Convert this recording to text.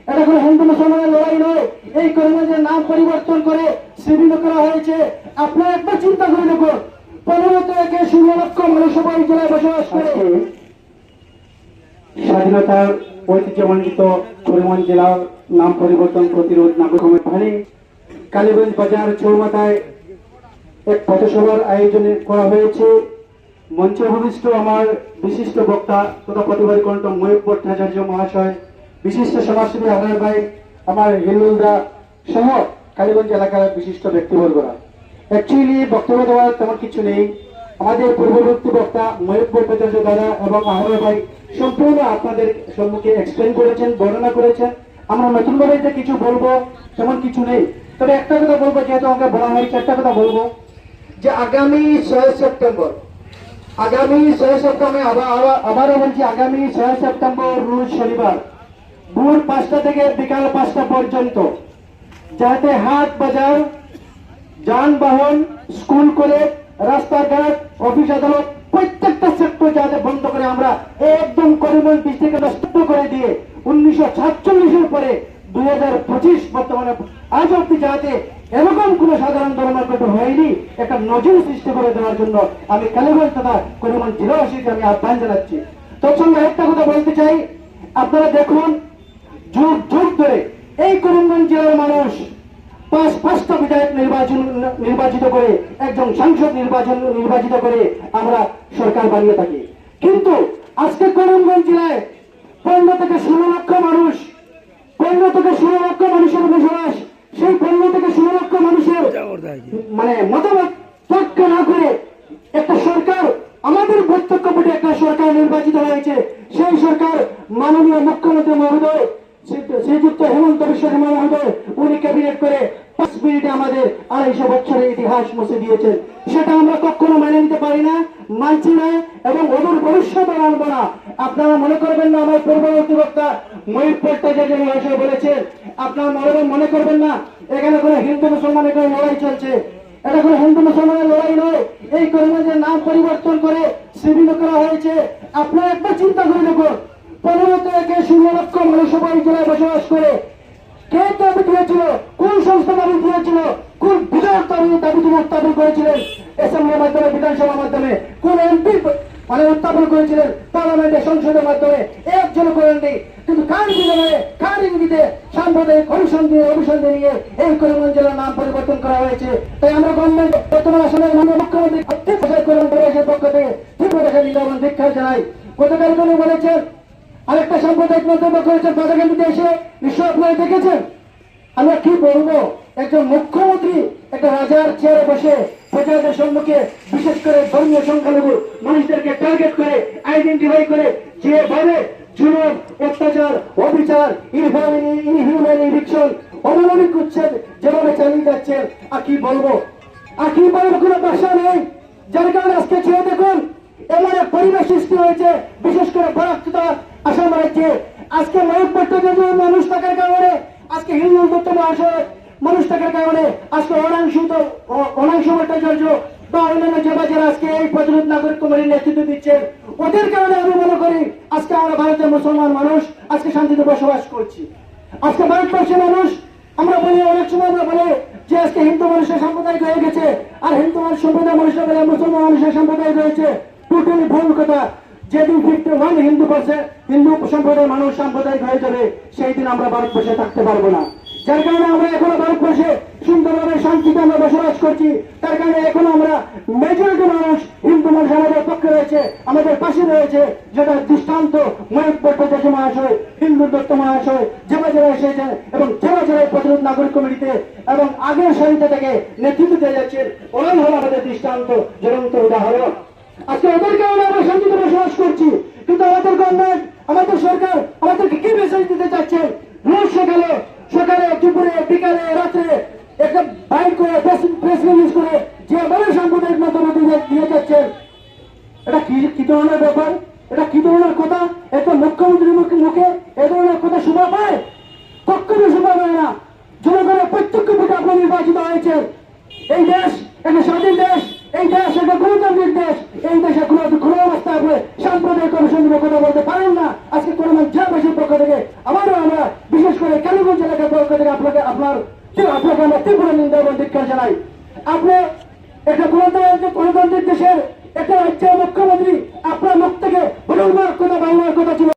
এটা কোনো হিন্দু মুসলমানের লড়াই নয়। এই করিমগঞ্জের নাম পরিবর্তন করে শ্রীবৃন্দ করা হয়েছে। আপনারা একবার চিন্তা করে দেখুন, 15 থেকে 16 লক্ষ মানুষ এই জেলায় বসবাস করে। স্বাধীনতার ঐতিহ্যমণ্ডিত করিমগঞ্জ জেলার নাম পরিবর্তন প্রতিরোধ নাগরিক ভারী কালীগঞ্জ বাজার চৌমাথায় এক পথসভার আয়োজন করা হয়েছে। মঞ্চে ভূমিষ্ঠ আমার বিশিষ্ট বক্তা তথা প্রতিবাদী কণ্ঠ ময়ূর ভট্টাচার্য মহাশয়, বিশিষ্ট সমাজসেবী আনার ভাই, আমার হিল্লুলদা সহ কালীগঞ্জ এলাকার বিশিষ্ট ব্যক্তিবর্গরা। অ্যাকচুয়ালি বক্তব্য দেওয়ার তেমন কিছু নেই। আমাদের পূর্ববর্তী বক্তা ময়ূর ভট্টাচার্য দাদা এবং আহমেদ ভাই সম্পূর্ণ আপনাদের সম্মুখে এক্সপ্লেন করেছেন, বর্ণনা করেছেন। আমরা নতুনভাবে যে কিছু বলবো তেমন কিছু নেই। তবে একটা কথা বলবো, যেহেতু আমাকে বলা হয়েছে, একটা কথা বলবো যে আগামী 6 সেপ্টেম্বর আবারও বলছি, আগামী 6 সেপ্টেম্বর রোজ শনিবার ভোর 5টা থেকে বিকাল 5টা পর্যন্ত যাতে হাট বাজার, যানবাহন, স্কুল কলেজ, রাস্তাঘাট, অফিস আদালত প্রত্যেকটা সেক্টর যাতে বন্ধ করে আমরা একদম করিমগঞ্জ ডিস্ট্রিক্টকে নষ্ট করে দিয়ে 1947-এর পরে 2025 বর্তমানে আজ অব্দি যাতে এরকম কোন সাধারণ ধর্মঘট হয়নি, একটা নজির সৃষ্টি করে দেওয়ার জন্য আমি কালীগঞ্জ তথা করিমগঞ্জ জেলাবাসীকে আমি আহ্বান জানাচ্ছি। তৎসঙ্গে একটা কথা বলতে চাই, আপনারা দেখুন যুগ যুগ ধরে এই করিমগঞ্জ জেলার মানুষ পাঁচটা বিধায়ক নির্বাচিত করে, একজন সাংসদ নির্বাচিত করে আমরা সরকার বানিয়ে থাকি। কিন্তু আজকে করিমগঞ্জ জেলায় 15 থেকে 16 লক্ষ মানুষের বসবাস। সেই 15 থেকে 16 লক্ষ মানুষের মতামত তোয়াক্কা না করে একটা সরকার, আমাদের প্রত্যক্ষ ভোটে একটা সরকার নির্বাচিত হয়েছে। সেই সরকার মাননীয় মুখ্যমন্ত্রী মহোদয় শ্রীযুক্ত হেমন্ত বিশ্ব শর্মা মহোদয়, উনি ক্যাবিনেট করে 5 মিনিটে আমাদের 250 বছরের ইতিহাস মুছে দিয়েছেন। সেটা আমরা কখনো মেনে নিতে পারি না, মানছি না, এবং অদূর ভবিষ্যতে মানব না। আপনারা মনে করবেন না, আমার পূর্ববর্তী বক্তা ময়ূর ভট্টাচার্য মহাশয় বলেছেন, আপনারা মনে করবেন না এখানে কোনো হিন্দু মুসলমানের কোনো লড়াই চলছে। এটা কোনো হিন্দু মুসলমানের লড়াই নয়। এই করিমগঞ্জের নাম পরিবর্তন করে শ্রীবৃন্দ করা হয়েছে। আপনারা একবার চিন্তা করে দেখুন, 15 থেকে 16 লক্ষ মানুষ এই জেলায় বসবাস করে। কে দাবি দিয়েছিল? কোন সংস্থা দাবি দিয়েছিল? কোন বিধায়ক দাবি করেছিলেন অ্যাসেম্বলির মাধ্যমে, বিধানসভার মাধ্যমে? কোন এমপি উত্থাপন করেছিলেন পার্লামেন্টে, সংসদের মাধ্যমে? একজন করেননি। কিন্তু কার বিনিময়ে, কার ইঙ্গিতে সাম্প্রদায়িক অভিসন্ধি নিয়ে এই করিমগঞ্জ জেলার নাম পরিবর্তন করা হয়েছে। তাই আমরা গভর্নমেন্ট বর্তমান আসনের মাননীয় মুখ্যমন্ত্রী পক্ষ থেকে তীব্র নিন্দা দীক্ষা জানাই। গতকাল তিনি বলেছেন, আরেকটা সাম্প্রদায়িক মন্তব্য করেছেন বাজারগান্ধিতে এসে, নিশ্চয় আপনারা দেখেছেন। আমরা কি বলবো, একজন মুখ্যমন্ত্রী একটা রাজার চেয়ারে বসে প্রজাদের সম্মুখে বিশেষ করে ধর্মীয় সংখ্যালঘু মানুষদেরকে টার্গেট করে, আইডেন্টিফাই করে যেভাবে জুলুম, অত্যাচার, অবিচার, ইনহিউম্যান ইভিকশন, অমানবিক উচ্ছেদ যেভাবে চালিয়ে যাচ্ছেন, আর কি বলবো কোনো ভাষা নেই। যার কারণে আজকে চেয়ে দেখুন এমন এক পরিবেশ সৃষ্টি হয়েছে, বিশেষ করে বরাকচুতা আসাম রাজ্যে। আজকে ময়ূর ভট্টাচার্য মানুষ থাকার কারণে, আজকে হিন্দু দত্ত মহাশয় মানুষ থাকার কারণে, আজকে অনাংশু ভট্টাচার্য বা অন্যান্য যারা আজকে এই প্রতিরোধ নাগরিক কমিটির নেতৃত্ব দিচ্ছেন, ওদের কারণে আমি মনে করি আজকে আমরা ভারতের মুসলমান মানুষ আজকে শান্তিতে বসবাস করছি। আজকে ভারতবর্ষের মানুষ, আমরা বলি অনেক সময় আমরা বলি যে আজকে হিন্দু মানুষের সাম্প্রদায়িক হয়ে গেছে, আর হিন্দু সম্প্রদায় মানুষরা বলে মুসলমান মানুষের সাম্প্রদায়িক হয়েছে। টোটালি ভুল কথা। যেদিন 51 হিন্দু সম্প্রদায়ের মানুষ সাম্প্রদায়িক হয়ে যাবে, সেই দিন আমরা ভারতবর্ষে থাকতে পারবো না। যার কারণে আমরা এখনো ভারতবর্ষে সুন্দরভাবে শান্তিতে আমরা বসবাস করছি। তার কারণে এখনো আমরা মেজরিটি মানুষ, হিন্দু মানুষ আমাদের পক্ষে রয়েছে, আমাদের পাশে রয়েছে, যেটা দৃষ্টান্ত ময়ূর ভট্টাচার্য মহাশয়, হিন্দু দত্ত মহাশয় জেলা এসেছেন এবং জেলায় প্রতিরোধ নাগরিক কমিটিতে এবং আগের সারিতে থেকে নেতৃত্ব দিয়ে যাচ্ছেন। ওরাই হল আমাদের দৃষ্টান্ত, জ্বলন্ত উদাহরণ। আজকে ওদের কারণে আমরা শান্তিতে বসবাস করছি। কিন্তু আমাদের গভর্নমেন্ট, আমাদের সরকার আমাদেরকে কি মেসেজ দিতে চাচ্ছেন? রোজ সকালে দুপুরে বিকালে রাত্রে একটা বাইক করে প্রেস রিলিজ করে যে বলে সাম্প্রদায়িক মতামত দিয়ে যাচ্ছেন, এটা কি ধরনের ব্যাপার? এটা কি ধরনের কথা? একটা মুখ্যমন্ত্রীর মুখে এ ধরনের কথা শোভা পায়? কখনো শোভা পায় না। জনগণের প্রত্যক্ষ ভোটে আপনারা নির্বাচিত হয়েছে। এই দেশ একটা স্বাধীন দেশ, এই দেশ একটা গণতান্ত্রিক দেশ, এই দেশে কোনো অবস্থায় আপনি সাম্প্রদায়িক কমিশন নিয়ে কথা বলতে পারেন না। আজকে কোনো জেলাবাসীর পক্ষ থেকে আমরা বিশেষ করে কালীগঞ্জ এলাকার পক্ষ থেকে আপনাকে আমরা তীব্র নিন্দা এবং ধিক্কার জানাই। আপনি একটা গণতান্ত্রিক দেশের একটা রাজ্যের মুখ্যমন্ত্রী, আপনার মুখ থেকে কথা বাংলার কথা ছিল।